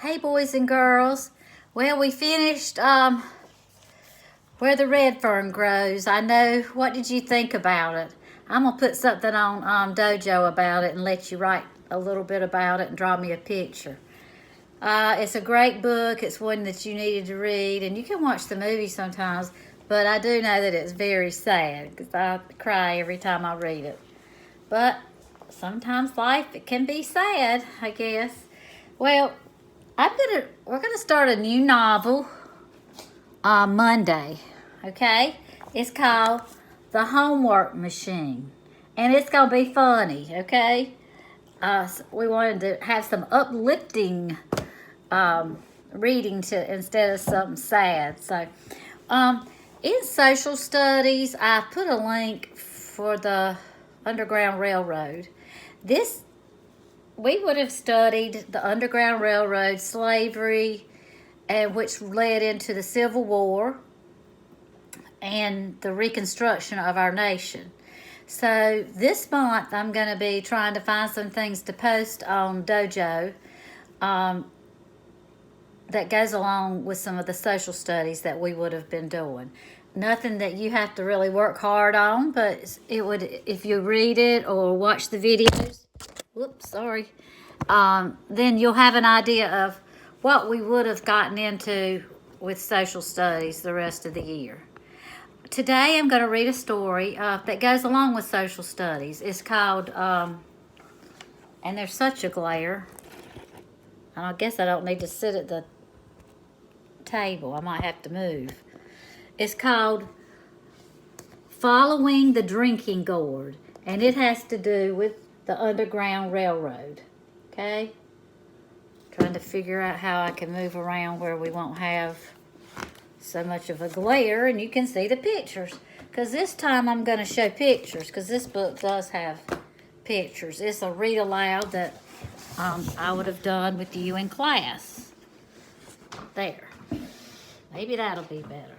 Hey, boys and girls. Well, we finished where the red fern grows. I know. What did you think about it? I'm going to put something on Dojo about it and let you write a little bit about it and draw me a picture. It's a great book. It's one that you needed to read, and you can watch the movie sometimes, but I do know that it's very sad because I cry every time I read it. But sometimes life it can be sad, I guess. Well, we're gonna start a new novel on Monday. Okay, it's called The Homework Machine, and it's gonna be funny. Okay, we wanted to have some uplifting reading to instead of something sad. So, in social studies, I put a link for the Underground Railroad. This we would have studied the Underground Railroad, slavery, and which led into the Civil War and the reconstruction of our nation. So this month I'm going to be trying to find some things to post on Dojo that goes along with some of the social studies that we would have been doing. Nothing that you have to really work hard on, but it would, if you read it or watch the videos, then you'll have an idea of what we would have gotten into with social studies the rest of the year. Today I'm going to read a story that goes along with social studies. It's called, and there's such a glare. I guess I don't need to sit at the table. I might have to move. It's called Following the Drinking Gourd, and it has to do with the Underground Railroad. Okay? Trying to figure out how I can move around where we won't have so much of a glare and you can see the pictures. Because this time I'm going to show pictures because this book does have pictures. It's a read aloud that I would have done with you in class. There. Maybe that'll be better.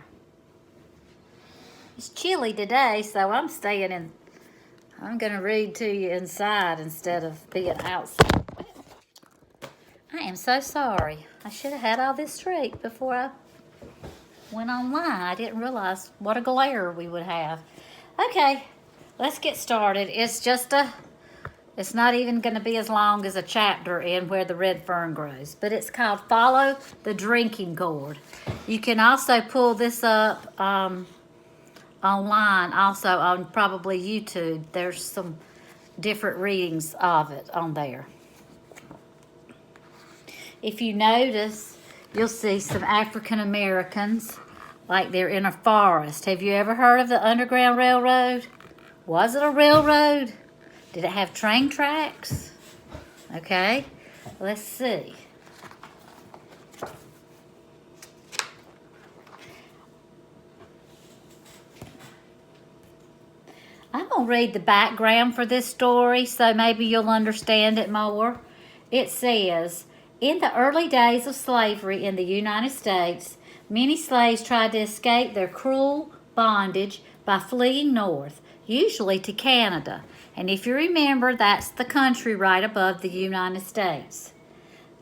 It's chilly today, so I'm staying in. I'm going to read to you inside instead of being outside. I am so sorry. I should have had all this straight before I went online. I didn't realize what a glare we would have. Okay, let's get started. It's not even going to be as long as a chapter in Where the Red Fern Grows, but it's called Follow the Drinking Gourd. You can also pull this up online, also on probably YouTube. There's some different readings of it on there. If you notice, you'll see some African Americans like they're in a forest. Have you ever heard of the Underground Railroad? Was it a railroad? Did it have train tracks? Okay, let's see. I'm going to read the background for this story so maybe you'll understand it more. It says, in the early days of slavery in the United States, many slaves tried to escape their cruel bondage by fleeing north, usually to Canada. And if you remember, that's the country right above the United States,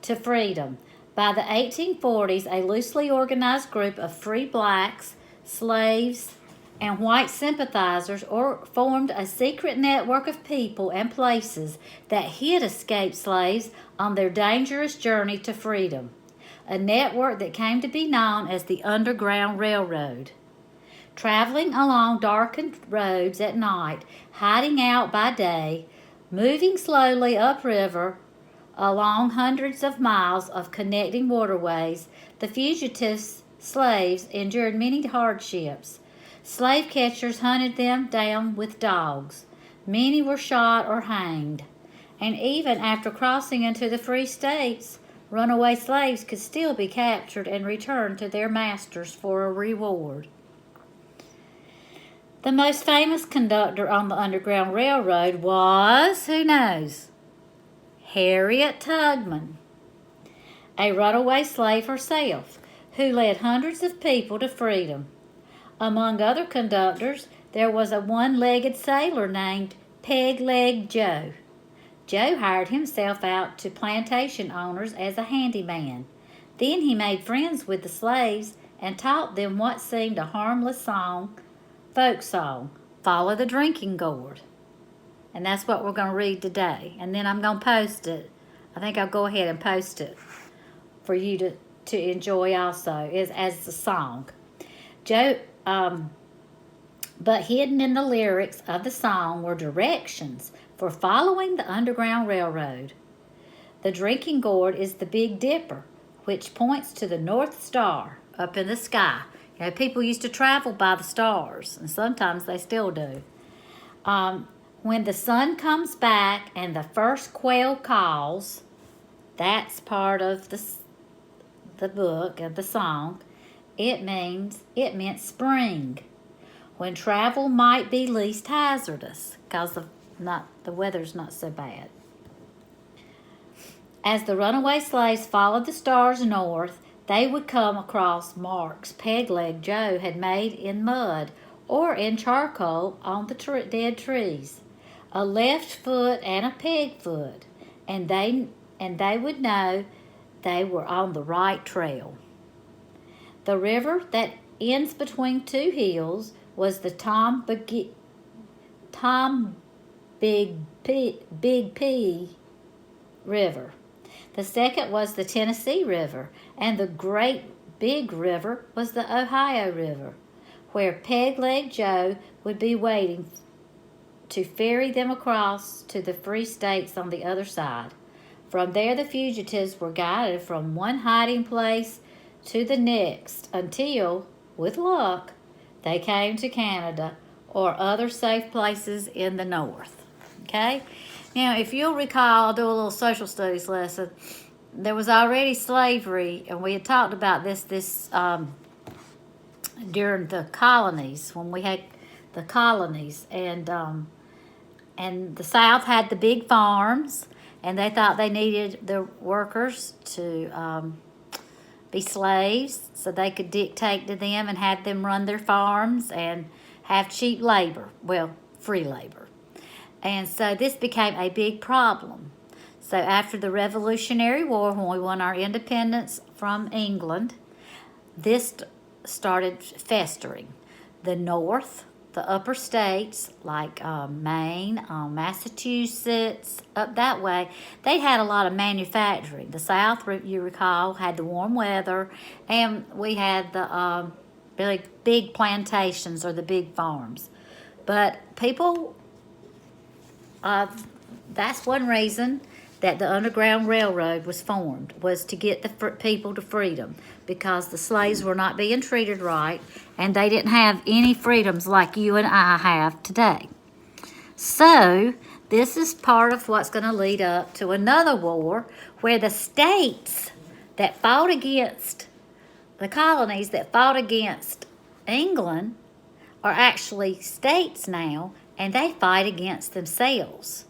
to freedom. By the 1840s, a loosely organized group of free blacks, slaves, and white sympathizers formed a secret network of people and places that hid escaped slaves on their dangerous journey to freedom, a network that came to be known as the Underground Railroad. Traveling along darkened roads at night, hiding out by day, moving slowly upriver along hundreds of miles of connecting waterways, the fugitive slaves endured many hardships. Slave catchers hunted them down with dogs. Many were shot or hanged. And even after crossing into the free states, runaway slaves could still be captured and returned to their masters for a reward. The most famous conductor on the Underground Railroad was, who knows? Harriet Tubman, a runaway slave herself, who led hundreds of people to freedom. Among other conductors, there was a one-legged sailor named Peg-Leg Joe. Joe hired himself out to plantation owners as a handyman. Then he made friends with the slaves and taught them what seemed a harmless folk song, Follow the Drinking Gourd. And that's what we're going to read today. And then I'm going to post it. I think I'll go ahead and post it for you to enjoy also as the song. Joe, but hidden in the lyrics of the song were directions for following the Underground Railroad. The drinking gourd is the Big Dipper, which points to the North Star up in the sky. You know, people used to travel by the stars, and sometimes they still do. When the sun comes back and the first quail calls, that's part of the book of the song. It meant spring, when travel might be least hazardous because the weather's not so bad. As the runaway slaves followed the stars north, they would come across marks Pegleg Joe had made in mud or in charcoal on the dead trees, a left foot and a peg foot, and they would know they were on the right trail. The river that ends between two hills was the Big P River. The second was the Tennessee River, and the Great Big River was the Ohio River, where Pegleg Joe would be waiting to ferry them across to the free states on the other side. From there, the fugitives were guided from one hiding place to the next until, with luck, they came to Canada or other safe places in the north. Okay? Now, if you'll recall, I'll do a little social studies lesson. There was already slavery, and we had talked about this during the colonies, when we had the colonies, and the South had the big farms, and they thought they needed the workers to be slaves so they could dictate to them and have them run their farms and have cheap labor, well, free labor. And so this became a big problem. So after the Revolutionary War, when we won our independence from England, this started festering. The North, the upper states like Maine, Massachusetts, up that way, they had a lot of manufacturing. The South, you recall, had the warm weather, and we had the big plantations or the big farms. But people, that's one reason that the Underground Railroad was formed, was to get the people to freedom, because the slaves were not being treated right, and they didn't have any freedoms like you and I have today. So this is part of what's going to lead up to another war, where the states that fought against the colonies, that fought against England, are actually states now, and they fight against themselves.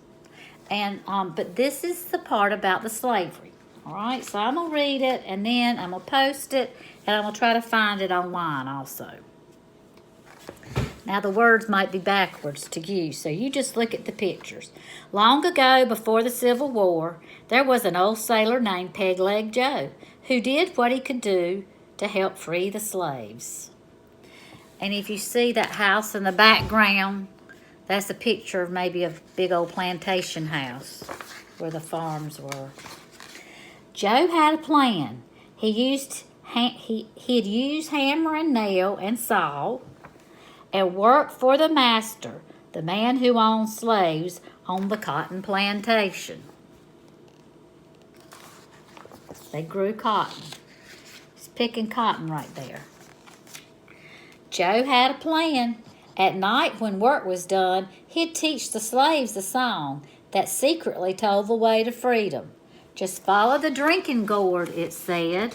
And but this is the part about the slavery. All right, so I'm going to read it, and then I'm going to post it, and I'm going to try to find it online also. Now, the words might be backwards to you, so you just look at the pictures. Long ago, before the Civil War, there was an old sailor named Pegleg Joe who did what he could do to help free the slaves. And if you see that house in the background, that's a picture of maybe a big old plantation house where the farms were. Joe had a plan. He'd use hammer and nail and saw and work for the master, the man who owned slaves on the cotton plantation. They grew cotton. He's picking cotton right there. Joe had a plan. At night, when work was done, he'd teach the slaves a song that secretly told the way to freedom. Just follow the drinking gourd, it said.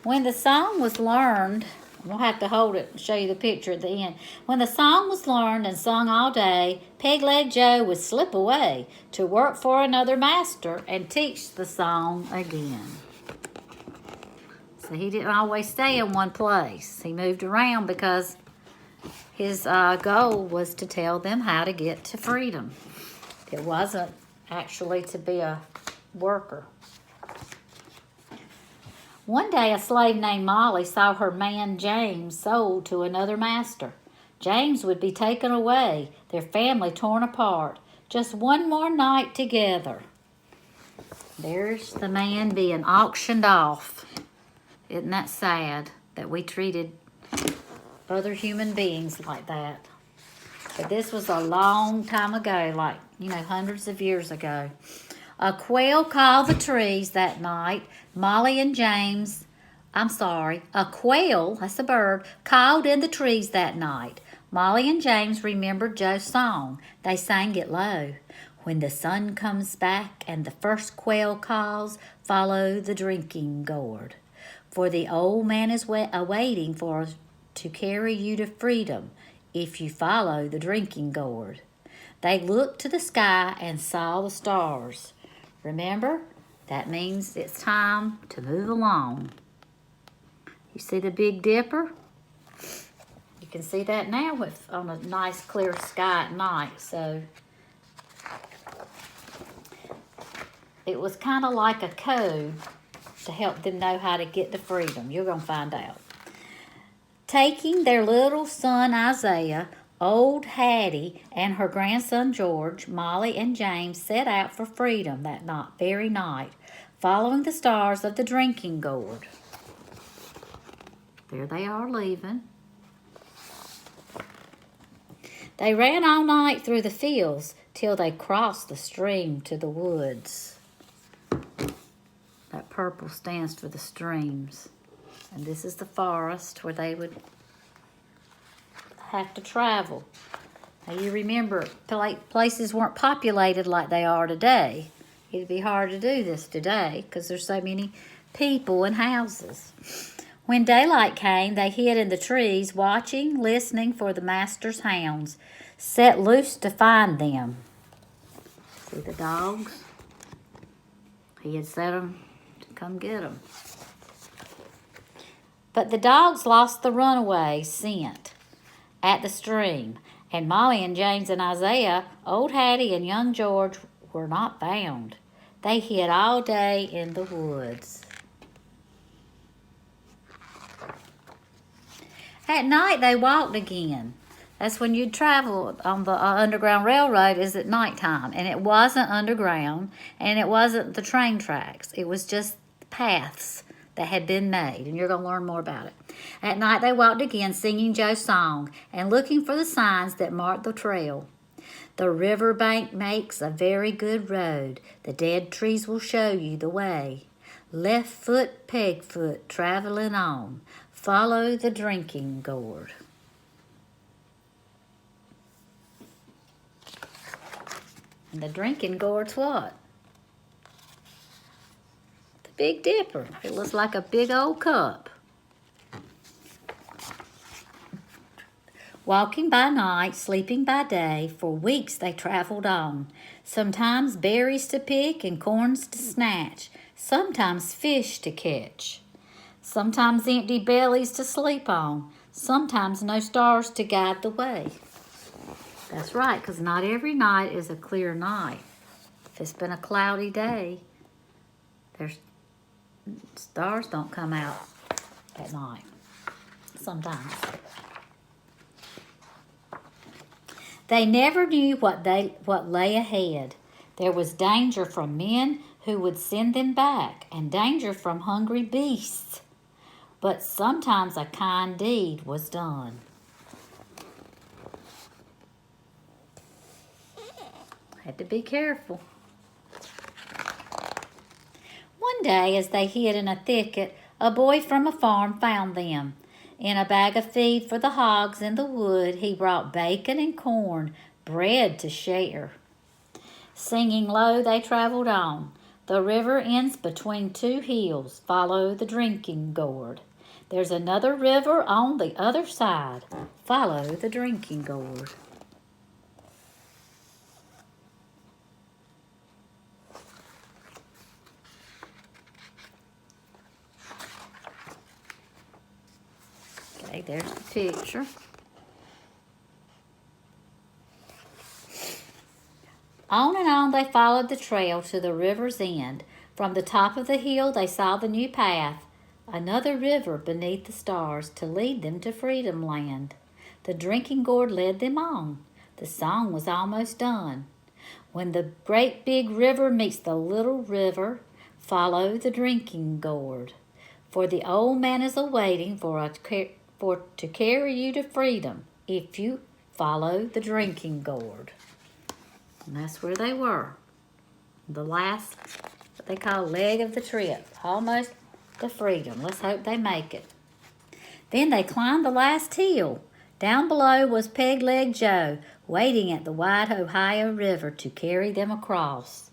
When the song was learned, we'll have to hold it and show you the picture at the end. When the song was learned and sung all day, Pegleg Joe would slip away to work for another master and teach the song again. So he didn't always stay in one place. He moved around because his goal was to tell them how to get to freedom. It wasn't actually to be a worker. One day, a slave named Molly saw her man James sold to another master. James would be taken away, their family torn apart. Just one more night together. There's the man being auctioned off. Isn't that sad that we treated other human beings like that? But this was a long time ago, like, hundreds of years ago. A quail called the trees that night. A quail, that's a bird, called in the trees that night. Molly and James remembered Joe's song. They sang it low. When the sun comes back and the first quail calls, follow the drinking gourd. For the old man is awaiting to carry you to freedom if you follow the drinking gourd. They looked to the sky and saw the stars. Remember, that means it's time to move along. You see the Big Dipper? You can see that now on a nice clear sky at night. So it was kind of like a code to help them know how to get to freedom. You're going to find out. Taking their little son Isaiah, old Hattie, and her grandson George, Molly and James set out for freedom that very night, following the stars of the drinking gourd. There they are leaving. They ran all night through the fields till they crossed the stream to the woods. That purple stands for the streams. And this is the forest where they would have to travel. Now you remember, places weren't populated like they are today. It'd be hard to do this today because there's so many people and houses. When daylight came, they hid in the trees, watching, listening for the master's hounds, set loose to find them. See the dogs? He had set them to come get them. But the dogs lost the runaway scent at the stream, and Molly and James and Isaiah, old Hattie and young George were not found. They hid all day in the woods. At night, they walked again. That's when you'd travel on the Underground Railroad is at nighttime. And it wasn't underground, and it wasn't the train tracks. It was just paths that had been made, and you're going to learn more about it. At night, they walked again, singing Joe's song and looking for the signs that marked the trail. The riverbank makes a very good road. The dead trees will show you the way. Left foot, peg foot, traveling on. Follow the drinking gourd. And the drinking gourd's what? The Big Dipper. It looks like a big old cup. Walking by night, sleeping by day, for weeks they traveled on. Sometimes berries to pick and corns to snatch. Sometimes fish to catch. Sometimes empty bellies to sleep on. Sometimes no stars to guide the way. That's right, because not every night is a clear night. If it's been a cloudy day, stars don't come out at night. Sometimes. They never knew what lay ahead. There was danger from men who would send them back, and danger from hungry beasts. But sometimes a kind deed was done. Had to be careful. One day, as they hid in a thicket, a boy from a farm found them. In a bag of feed for the hogs in the wood, he brought bacon and corn, bread to share. Singing low, they traveled on. The river ends between two hills. Follow the drinking gourd. There's another river on the other side. Follow the drinking gourd. there's the picture. On and on they followed the trail to the river's end. From the top of the hill they saw the new path, another river beneath the stars to lead them to Freedom Land. The drinking gourd led them on. The song was almost done. When the great big river meets the little river, follow the drinking gourd. For the old man is awaiting to carry you to freedom if you follow the drinking gourd. And that's where they were. The last, what they call leg of the trip. Almost to freedom. Let's hope they make it. Then they climbed the last hill. Down below was Peg Leg Joe, waiting at the wide Ohio River to carry them across.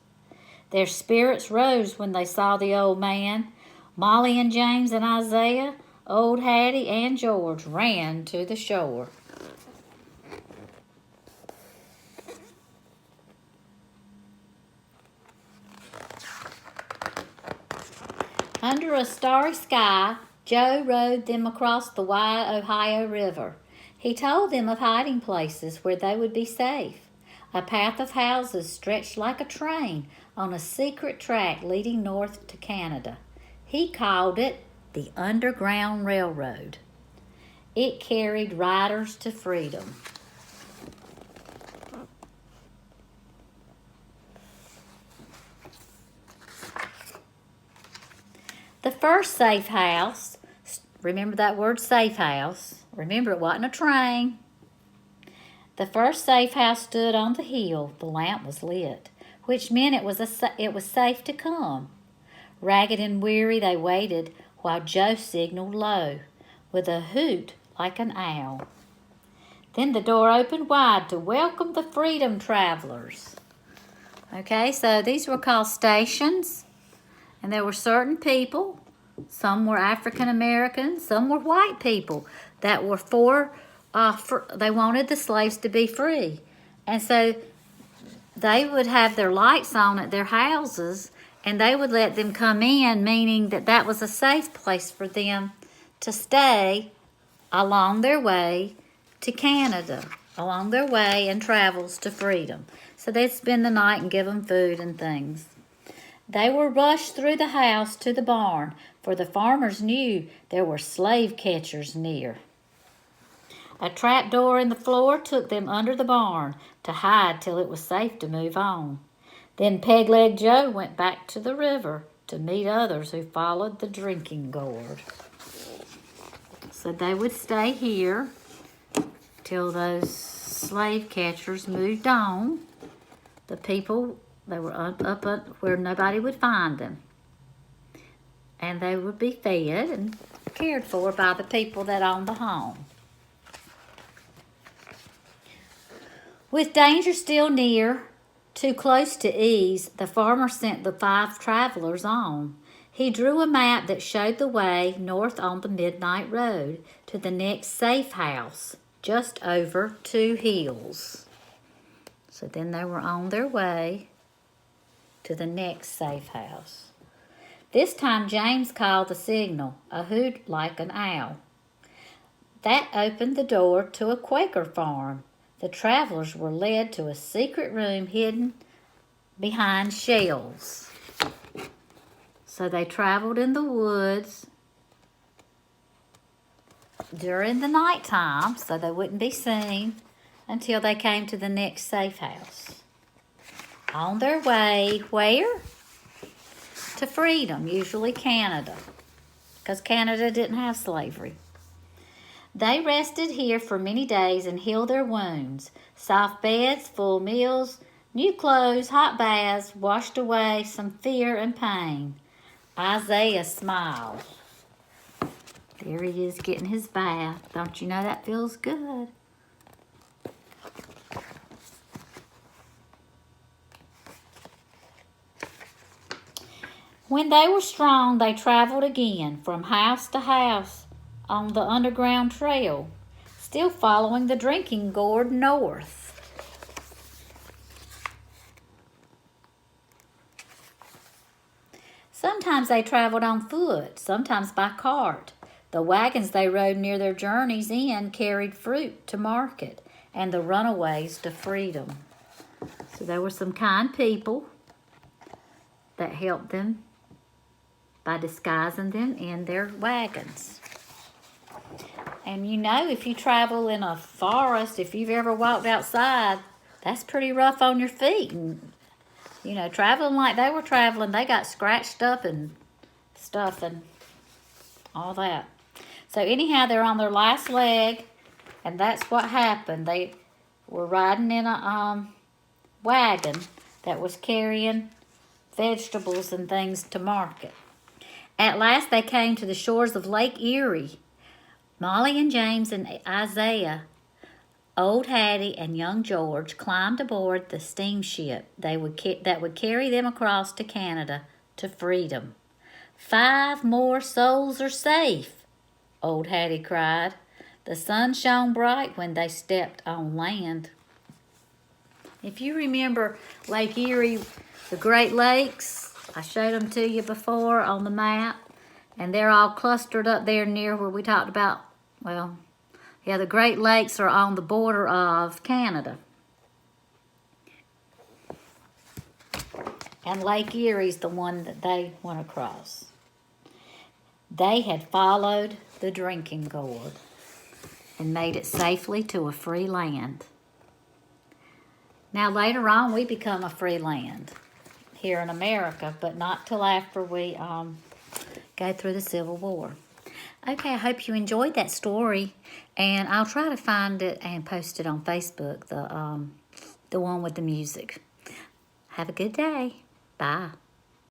Their spirits rose when they saw the old man. Molly and James and Isaiah, old Hattie and George ran to the shore. Under a starry sky, Joe rowed them across the wide Ohio River. He told them of hiding places where they would be safe. A path of houses stretched like a train on a secret track leading north to Canada. He called it the Underground Railroad. It carried riders to freedom. The first safe house, remember that word safe house, remember it wasn't a train. The first safe house stood on the hill. The lamp was lit, which meant it was safe to come. Ragged and weary they waited while Joe signaled low with a hoot like an owl. Then the door opened wide to welcome the freedom travelers. Okay, so these were called stations. And there were certain people, some were African Americans, some were white people that were they wanted the slaves to be free. And so they would have their lights on at their houses and they would let them come in, meaning that that was a safe place for them to stay along their way to Canada, along their way and travels to freedom. So they'd spend the night and give them food and things. They were rushed through the house to the barn, for the farmers knew there were slave catchers near. A trap door in the floor took them under the barn to hide till it was safe to move on. Then Peg Leg Joe went back to the river to meet others who followed the drinking gourd. So they would stay here till those slave catchers moved on. The people, they were up where nobody would find them. And they would be fed and cared for by the people that owned the home. With danger still near, too close to ease, the farmer sent the 5 travelers on. He drew a map that showed the way north on the midnight road to the next safe house, just over 2 hills. So then they were on their way to the next safe house. This time James called the signal, a hoot like an owl. That opened the door to a Quaker farm. The travelers were led to a secret room hidden behind shelves. So they traveled in the woods during the nighttime so they wouldn't be seen until they came to the next safe house. On their way, where? To freedom, usually Canada, because Canada didn't have slavery. They rested here for many days and healed their wounds. Soft beds, full meals, new clothes, hot baths washed away some fear and pain. Isaiah smiled. There he is getting his bath. Don't you know that feels good? When they were strong, they traveled again from house to house on the Underground Trail, still following the drinking gourd north. Sometimes they traveled on foot, sometimes by cart. The wagons they rode near their journeys in carried fruit to market and the runaways to freedom. So there were some kind people that helped them by disguising them in their wagons. And you know, if you travel in a forest, if you've ever walked outside, that's pretty rough on your feet. And, you know, traveling like they were traveling, they got scratched up and stuff and all that. So anyhow, they're on their last leg, and that's what happened. They were riding in a wagon that was carrying vegetables and things to market. At last, they came to the shores of Lake Erie. Molly and James and Isaiah, Old Hattie and young George climbed aboard the steamship that would carry them across to Canada to freedom. 5 more souls are safe, Old Hattie cried. The sun shone bright when they stepped on land. If you remember Lake Erie, the Great Lakes, I showed them to you before on the map, and they're all clustered up there near where we talked about, well, yeah, the Great Lakes are on the border of Canada. And Lake Erie's the one that they went across. They had followed the drinking gourd and made it safely to a free land. Now later on, we become a free land here in America, but not till after we go through the Civil War. Okay, I hope you enjoyed that story, and I'll try to find it and post it on Facebook, the one with the music. Have a good day. Bye.